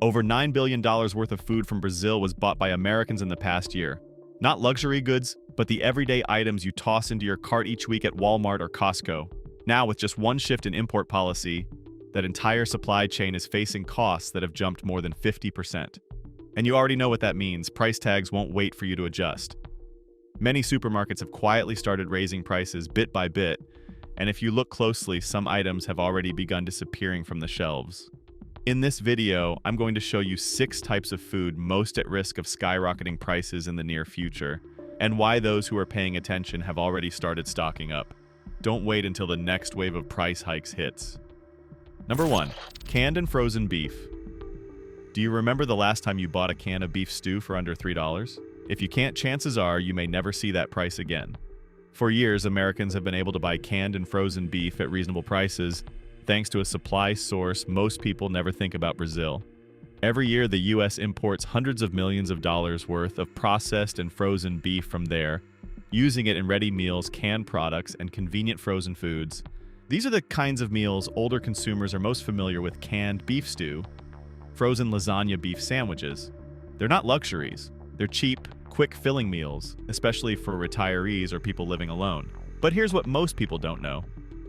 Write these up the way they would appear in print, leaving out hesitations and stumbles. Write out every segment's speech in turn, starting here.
Over $9 billion worth of food from Brazil was bought by Americans in the past year. Not luxury goods, but the everyday items you toss into your cart each week at Walmart or Costco. Now, with just one shift in import policy, that entire supply chain is facing costs that have jumped more than 50%. And you already know what that means. Price tags won't wait for you to adjust. Many supermarkets have quietly started raising prices bit by bit, and if you look closely, some items have already begun disappearing from the shelves. In this video, I'm going to show you 6 types of food most at risk of skyrocketing prices in the near future, and why those who are paying attention have already started stocking up. Don't wait until the next wave of price hikes hits. Number 1. Canned and frozen beef. Do you remember the last time you bought a can of beef stew for under $3? If you can't, chances are you may never see that price again. For years, Americans have been able to buy canned and frozen beef at reasonable prices, thanks to a supply source most people never think about: Brazil. Every year, the U.S. imports hundreds of millions of dollars worth of processed and frozen beef from there, using it in ready meals, canned products, and convenient frozen foods. These are the kinds of meals older consumers are most familiar with: canned beef stew, frozen lasagna beef sandwiches. They're not luxuries. They're cheap, quick filling meals, especially for retirees or people living alone. But here's what most people don't know.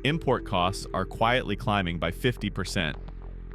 Import costs are quietly climbing by 50%,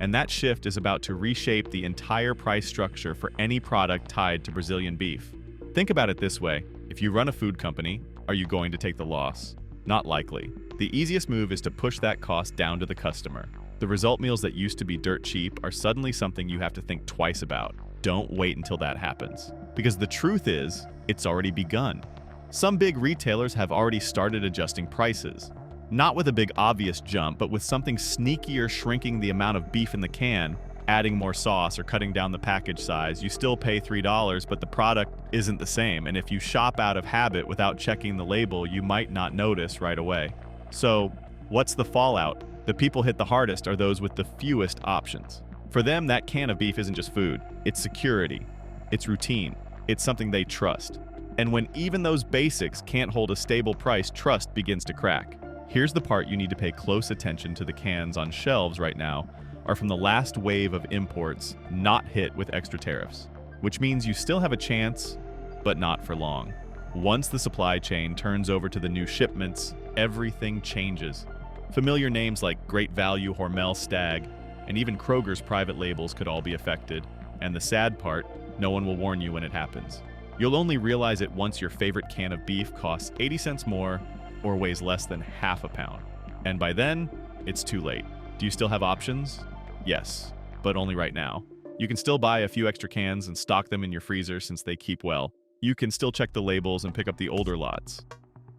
and that shift is about to reshape the entire price structure for any product tied to Brazilian beef. Think about it this way: if you run a food company, are you going to take the loss? Not likely. The easiest move is to push that cost down to the customer. The result: meals that used to be dirt cheap are suddenly something you have to think twice about. Don't wait until that happens. Because the truth is, it's already begun. Some big retailers have already started adjusting prices. Not with a big obvious jump, but with something sneakier: shrinking the amount of beef in the can, adding more sauce, or cutting down the package size. You still pay $3, but the product isn't the same, and if you shop out of habit without checking the label, you might not notice right away. So, what's the fallout? The people hit the hardest are those with the fewest options. For them, that can of beef isn't just food. It's security. It's routine. It's something they trust. And when even those basics can't hold a stable price, trust begins to crack. Here's the part you need to pay close attention to: the cans on shelves right now are from the last wave of imports not hit with extra tariffs, which means you still have a chance, but not for long. Once the supply chain turns over to the new shipments, everything changes. Familiar names like Great Value, Hormel, Stag, and even Kroger's private labels could all be affected. And the sad part, no one will warn you when it happens. You'll only realize it once your favorite can of beef costs 80 cents more or weighs less than half a pound. And by then, it's too late. Do you still have options? Yes, but only right now. You can still buy a few extra cans and stock them in your freezer since they keep well. You can still check the labels and pick up the older lots.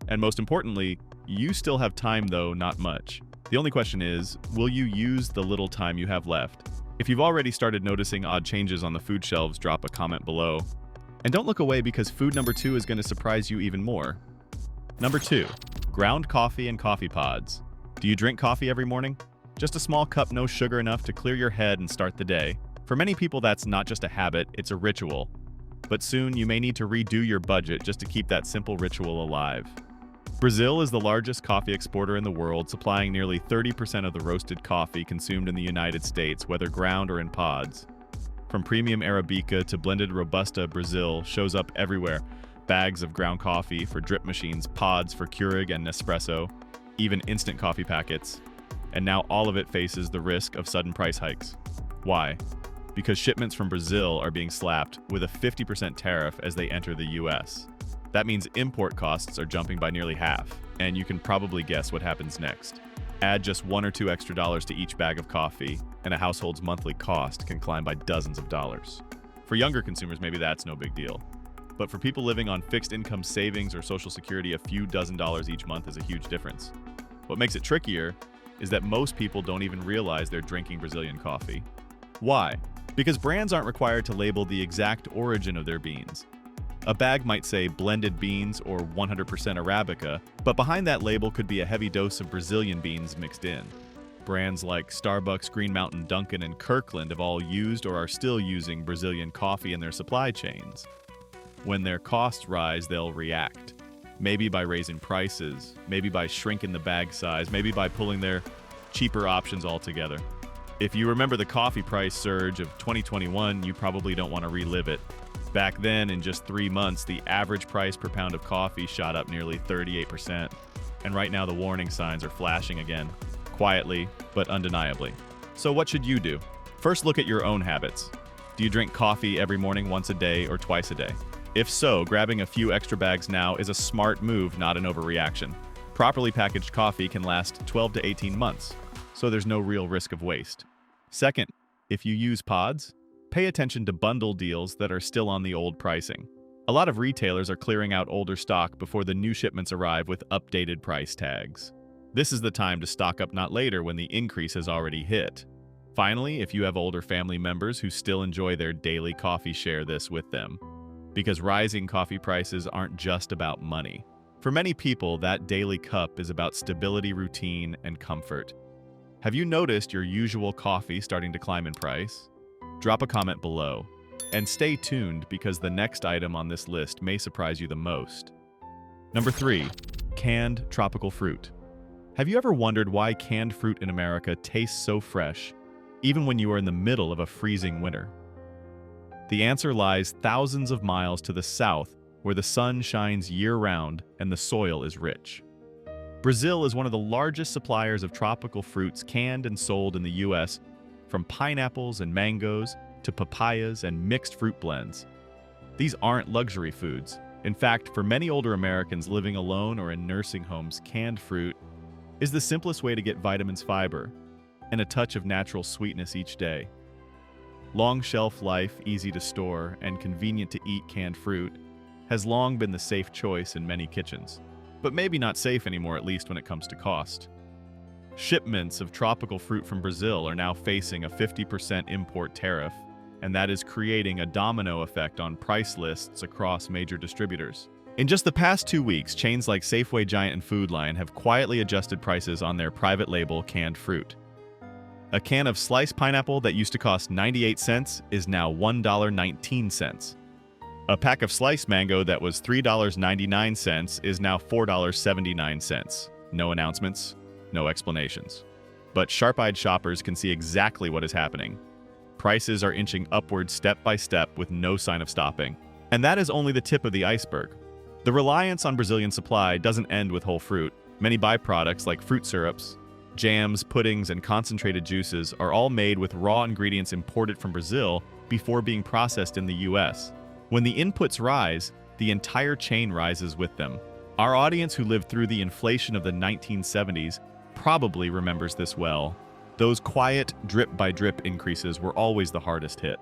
And most importantly, you still have time, though not much. The only question is, will you use the little time you have left? If you've already started noticing odd changes on the food shelves, drop a comment below. And don't look away, because food number 2 is going to surprise you even more. Number 2. Ground coffee and coffee pods. Do you drink coffee every morning? Just a small cup, no sugar, enough to clear your head and start the day. For many people, that's not just a habit, it's a ritual. But soon, you may need to redo your budget just to keep that simple ritual alive. Brazil is the largest coffee exporter in the world, supplying nearly 30% of the roasted coffee consumed in the United States, whether ground or in pods. From premium Arabica to blended Robusta, Brazil shows up everywhere. Bags of ground coffee for drip machines, pods for Keurig and Nespresso, even instant coffee packets. And now all of it faces the risk of sudden price hikes. Why? Because shipments from Brazil are being slapped with a 50% tariff as they enter the US. That means import costs are jumping by nearly half, and you can probably guess what happens next. Add just $1 or $2 extra to each bag of coffee, and a household's monthly cost can climb by dozens of dollars. For younger consumers, maybe that's no big deal. But for people living on fixed income savings or Social Security, a few dozen dollars each month is a huge difference. What makes it trickier is that most people don't even realize they're drinking Brazilian coffee. Why? Because brands aren't required to label the exact origin of their beans. A bag might say blended beans or 100% Arabica, but behind that label could be a heavy dose of Brazilian beans mixed in. Brands like Starbucks, Green Mountain, Dunkin', and Kirkland have all used or are still using Brazilian coffee in their supply chains. When their costs rise, they'll react. Maybe by raising prices, maybe by shrinking the bag size, maybe by pulling their cheaper options altogether. If you remember the coffee price surge of 2021, you probably don't want to relive it. Back then, in just 3 months, the average price per pound of coffee shot up nearly 38%. And right now, the warning signs are flashing again, quietly but undeniably. So what should you do? First, look at your own habits. Do you drink coffee every morning once a day or twice a day? If so, grabbing a few extra bags now is a smart move, not an overreaction. Properly packaged coffee can last 12 to 18 months, so there's no real risk of waste. Second, if you use pods, pay attention to bundle deals that are still on the old pricing. A lot of retailers are clearing out older stock before the new shipments arrive with updated price tags. This is the time to stock up, not later when the increase has already hit. Finally, if you have older family members who still enjoy their daily coffee, share this with them. Because rising coffee prices aren't just about money. For many people, that daily cup is about stability, routine, and comfort. Have you noticed your usual coffee starting to climb in price? Drop a comment below. And stay tuned because the next item on this list may surprise you the most. Number 3. Canned tropical fruit. Have you ever wondered why canned fruit in America tastes so fresh, even when you are in the middle of a freezing winter? The answer lies thousands of miles to the south, where the sun shines year-round and the soil is rich. Brazil is one of the largest suppliers of tropical fruits canned and sold in the U.S., from pineapples and mangoes to papayas and mixed fruit blends. These aren't luxury foods. In fact, for many older Americans living alone or in nursing homes, canned fruit is the simplest way to get vitamins, fiber, and a touch of natural sweetness each day. Long shelf life, easy to store, and convenient to eat canned fruit has long been the safe choice in many kitchens. But maybe not safe anymore, at least when it comes to cost. Shipments of tropical fruit from Brazil are now facing a 50% import tariff, and that is creating a domino effect on price lists across major distributors. In just the past 2 weeks, chains like Safeway, Giant, and Food Lion have quietly adjusted prices on their private label canned fruit. A can of sliced pineapple that used to cost 98 cents is now $1.19. A pack of sliced mango that was $3.99 is now $4.79. No announcements, no explanations. But sharp-eyed shoppers can see exactly what is happening. Prices are inching upward step by step with no sign of stopping. And that is only the tip of the iceberg. The reliance on Brazilian supply doesn't end with whole fruit. Many byproducts like fruit syrups, jams, puddings, and concentrated juices are all made with raw ingredients imported from Brazil before being processed in the U.S. When the inputs rise, the entire chain rises with them. Our audience who lived through the inflation of the 1970s probably remembers this well. Those quiet, drip-by-drip increases were always the hardest hit.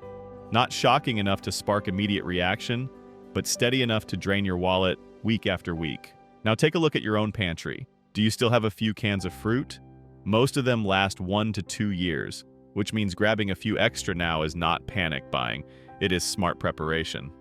Not shocking enough to spark immediate reaction, but steady enough to drain your wallet week after week. Now take a look at your own pantry. Do you still have a few cans of fruit? Most of them last 1 to 2 years, which means grabbing a few extra now is not panic buying. It is smart preparation.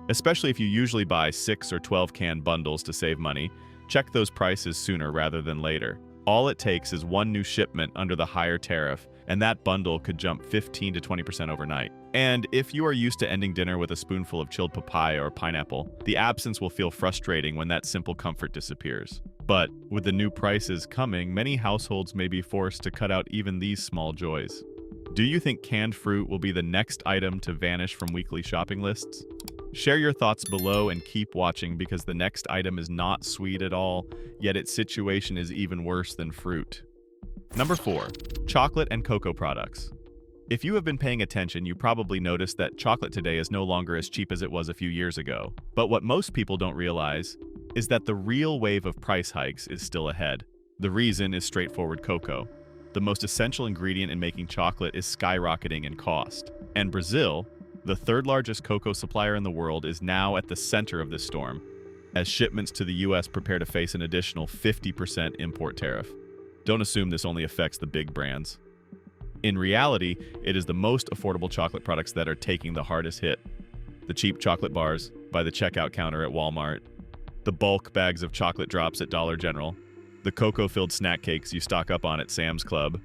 Especially if you usually buy 6 or 12 can bundles to save money, check those prices sooner rather than later. All it takes is one new shipment under the higher tariff, and that bundle could jump 15 to 20% overnight. And if you are used to ending dinner with a spoonful of chilled papaya or pineapple, the absence will feel frustrating when that simple comfort disappears. But with the new prices coming, many households may be forced to cut out even these small joys. Do you think canned fruit will be the next item to vanish from weekly shopping lists? Share your thoughts below and keep watching because the next item is not sweet at all, yet its situation is even worse than fruit. Number 4. Chocolate and cocoa products. If you have been paying attention, you probably noticed that chocolate today is no longer as cheap as it was a few years ago. But what most people don't realize is that the real wave of price hikes is still ahead. The reason is straightforward: cocoa. The most essential ingredient in making chocolate is skyrocketing in cost. And Brazil, the third largest cocoa supplier in the world, is now at the center of this storm, as shipments to the U.S. prepare to face an additional 50% import tariff. Don't assume this only affects the big brands. In reality, it is the most affordable chocolate products that are taking the hardest hit. The cheap chocolate bars by the checkout counter at Walmart, the bulk bags of chocolate drops at Dollar General, the cocoa-filled snack cakes you stock up on at Sam's Club.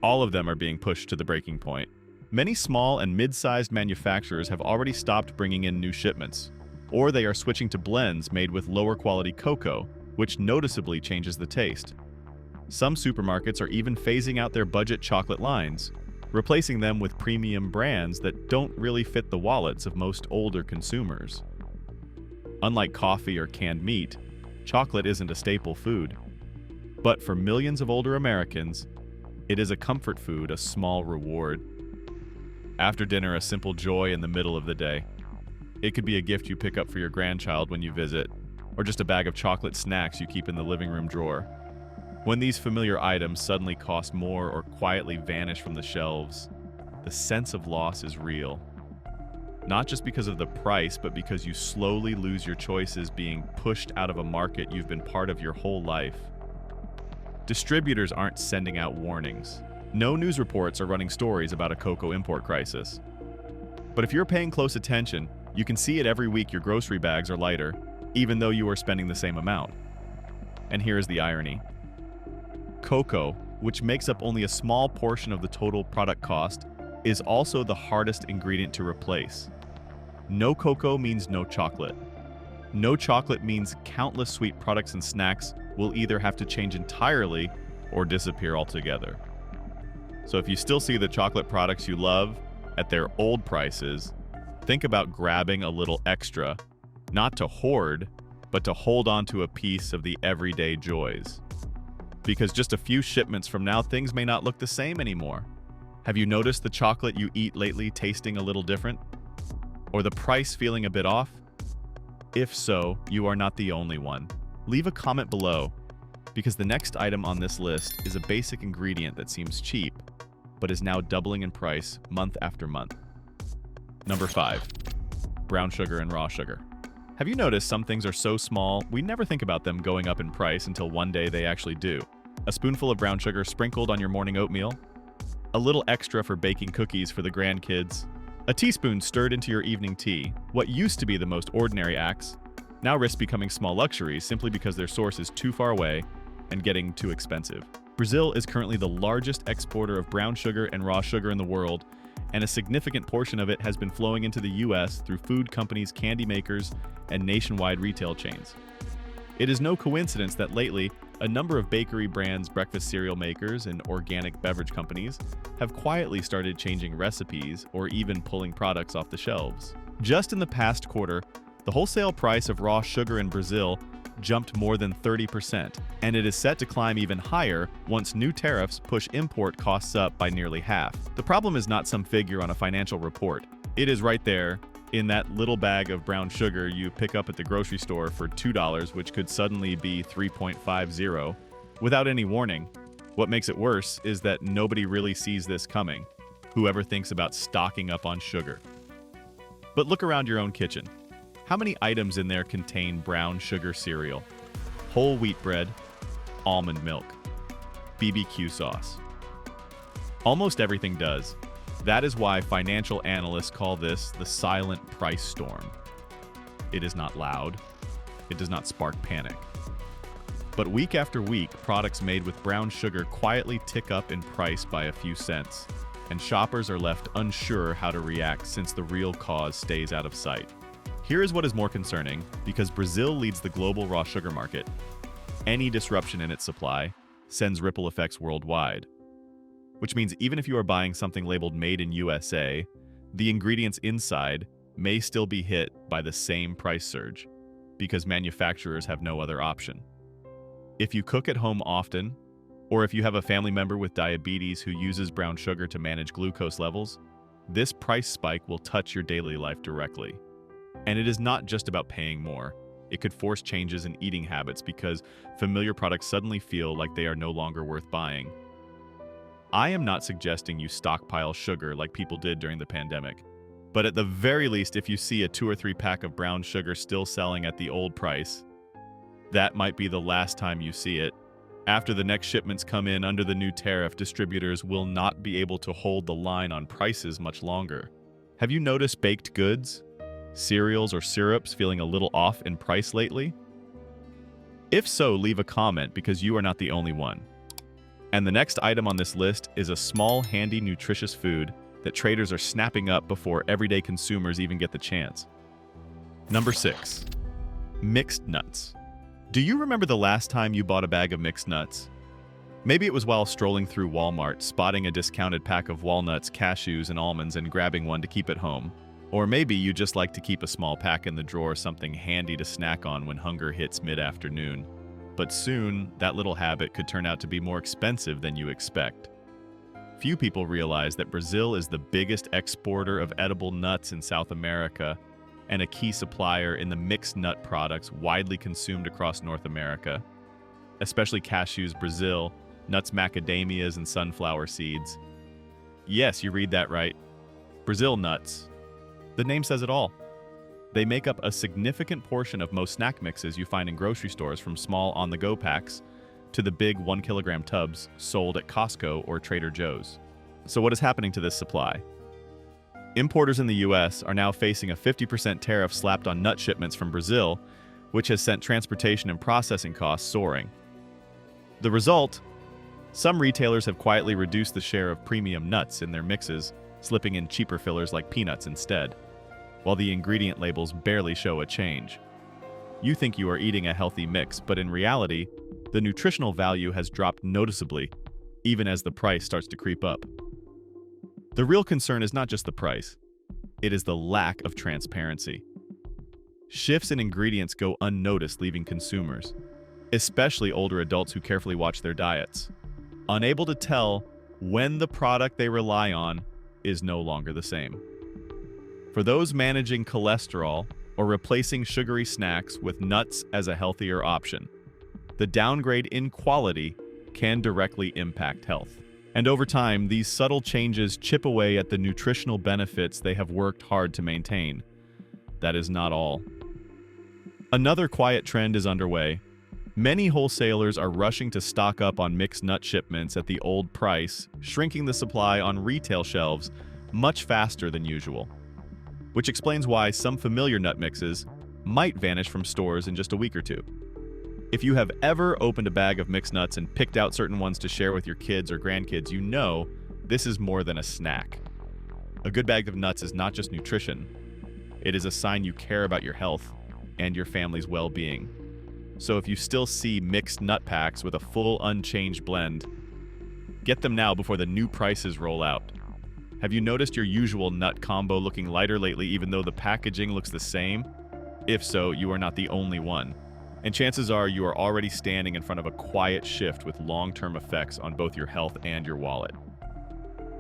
All of them are being pushed to the breaking point. Many small and mid-sized manufacturers have already stopped bringing in new shipments, or they are switching to blends made with lower quality cocoa, which noticeably changes the taste. Some supermarkets are even phasing out their budget chocolate lines, replacing them with premium brands that don't really fit the wallets of most older consumers. Unlike coffee or canned meat, chocolate isn't a staple food. But for millions of older Americans, it is a comfort food, a small reward. After dinner, a simple joy in the middle of the day. It could be a gift you pick up for your grandchild when you visit, or just a bag of chocolate snacks you keep in the living room drawer. When these familiar items suddenly cost more or quietly vanish from the shelves, the sense of loss is real. Not just because of the price, but because you slowly lose your choices, being pushed out of a market you've been part of your whole life. Distributors aren't sending out warnings. No news reports are running stories about a cocoa import crisis. But if you're paying close attention, you can see it every week. Your grocery bags are lighter, even though you are spending the same amount. And here is the irony. Cocoa, which makes up only a small portion of the total product cost, is also the hardest ingredient to replace. No cocoa means no chocolate. No chocolate means countless sweet products and snacks will either have to change entirely or disappear altogether. So if you still see the chocolate products you love at their old prices, think about grabbing a little extra, not to hoard, but to hold on to a piece of the everyday joys. Because just a few shipments from now, things may not look the same anymore. Have you noticed the chocolate you eat lately tasting a little different? Or the price feeling a bit off? If so, you are not the only one. Leave a comment below, because the next item on this list is a basic ingredient that seems cheap, but is now doubling in price month after month. Number 5. Brown sugar and raw sugar. Have you noticed some things are so small, we never think about them going up in price until one day they actually do? A spoonful of brown sugar sprinkled on your morning oatmeal? A little extra for baking cookies for the grandkids? A teaspoon stirred into your evening tea? What used to be the most ordinary acts now risk becoming small luxuries simply because their source is too far away and getting too expensive. Brazil is currently the largest exporter of brown sugar and raw sugar in the world, and a significant portion of it has been flowing into the US through food companies, candy makers, and nationwide retail chains. It is no coincidence that lately, a number of bakery brands, breakfast cereal makers, and organic beverage companies have quietly started changing recipes or even pulling products off the shelves. Just in the past quarter, the wholesale price of raw sugar in Brazil jumped more than 30%, and it is set to climb even higher once new tariffs push import costs up by nearly half. The problem is not some figure on a financial report. It is right there in that little bag of brown sugar you pick up at the grocery store for $2, which could suddenly be $3.50 without any warning. What makes it worse is that nobody really sees this coming, whoever thinks about stocking up on sugar. But look around your own kitchen. How many items in there contain brown sugar cereal, whole wheat bread, almond milk, BBQ sauce? Almost everything does. That is why financial analysts call this the silent price storm. It is not loud. It does not spark panic. But week after week, products made with brown sugar quietly tick up in price by a few cents, and shoppers are left unsure how to react since the real cause stays out of sight. Here is what is more concerning, because Brazil leads the global raw sugar market. Any disruption in its supply sends ripple effects worldwide. Which means even if you are buying something labeled Made in USA, the ingredients inside may still be hit by the same price surge, because manufacturers have no other option. If you cook at home often, or if you have a family member with diabetes who uses brown sugar to manage glucose levels, this price spike will touch your daily life directly. And it is not just about paying more. It could force changes in eating habits because familiar products suddenly feel like they are no longer worth buying. I am not suggesting you stockpile sugar like people did during the pandemic. But at the very least, if you see a 2 or 3 pack of brown sugar still selling at the old price, that might be the last time you see it. After the next shipments come in under the new tariff, distributors will not be able to hold the line on prices much longer. Have you noticed baked goods, cereals, or syrups feeling a little off in price lately? If so, leave a comment because you are not the only one. And the next item on this list is a small, handy, nutritious food that traders are snapping up before everyday consumers even get the chance. Number 6. Mixed nuts. Do you remember the last time you bought a bag of mixed nuts? Maybe it was while strolling through Walmart, spotting a discounted pack of walnuts, cashews, and almonds and grabbing one to keep at home. Or maybe you just like to keep a small pack in the drawer, something handy to snack on when hunger hits mid-afternoon. But soon, that little habit could turn out to be more expensive than you expect. Few people realize that Brazil is the biggest exporter of edible nuts in South America and a key supplier in the mixed nut products widely consumed across North America, especially cashews, Brazil, nuts, macadamias, and sunflower seeds. Yes, you read that right. Brazil nuts. The name says it all. They make up a significant portion of most snack mixes you find in grocery stores, from small on-the-go packs to the big 1-kilogram tubs sold at Costco or Trader Joe's. So what is happening to this supply? Importers in the US are now facing a 50% tariff slapped on nut shipments from Brazil, which has sent transportation and processing costs soaring. The result? Some retailers have quietly reduced the share of premium nuts in their mixes, slipping in cheaper fillers like peanuts instead, while the ingredient labels barely show a change. You think you are eating a healthy mix, but in reality, the nutritional value has dropped noticeably, even as the price starts to creep up. The real concern is not just the price, it is the lack of transparency. Shifts in ingredients go unnoticed, leaving consumers, especially older adults who carefully watch their diets, unable to tell when the product they rely on is no longer the same. For those managing cholesterol or replacing sugary snacks with nuts as a healthier option, the downgrade in quality can directly impact health. And over time, these subtle changes chip away at the nutritional benefits they have worked hard to maintain. That is not all. Another quiet trend is underway. Many wholesalers are rushing to stock up on mixed nut shipments at the old price, shrinking the supply on retail shelves much faster than usual, which explains why some familiar nut mixes might vanish from stores in just a week or two. If you have ever opened a bag of mixed nuts and picked out certain ones to share with your kids or grandkids, you know this is more than a snack. A good bag of nuts is not just nutrition. It is a sign you care about your health and your family's well-being. So if you still see mixed nut packs with a full unchanged blend, get them now before the new prices roll out. Have you noticed your usual nut combo looking lighter lately, even though the packaging looks the same? If so, you are not the only one. And chances are you are already standing in front of a quiet shift with long-term effects on both your health and your wallet.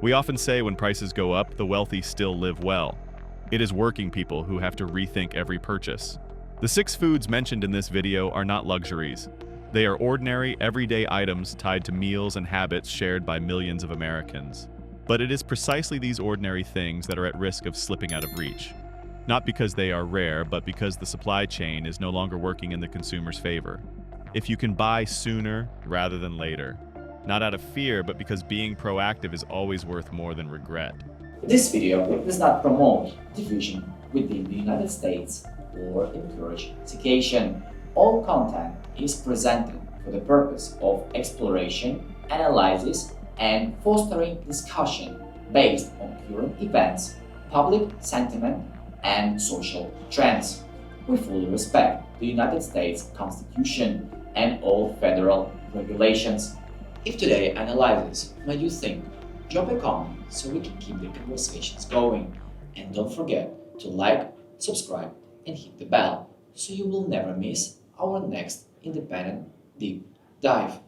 We often say when prices go up, the wealthy still live well. It is working people who have to rethink every purchase. The 6 foods mentioned in this video are not luxuries. They are ordinary, everyday items tied to meals and habits shared by millions of Americans. But it is precisely these ordinary things that are at risk of slipping out of reach. Not because they are rare, but because the supply chain is no longer working in the consumer's favor. If you can buy sooner rather than later, not out of fear, but because being proactive is always worth more than regret. This video does not promote division within the United States or encourage segregation. All content is presented for the purpose of exploration, analysis, and fostering discussion based on current events, public sentiment, and social trends. We fully respect the United States Constitution and all federal regulations. If today analysis made you think, drop a comment so we can keep the conversations going. And don't forget to like, subscribe, and hit the bell so you will never miss our next independent deep dive.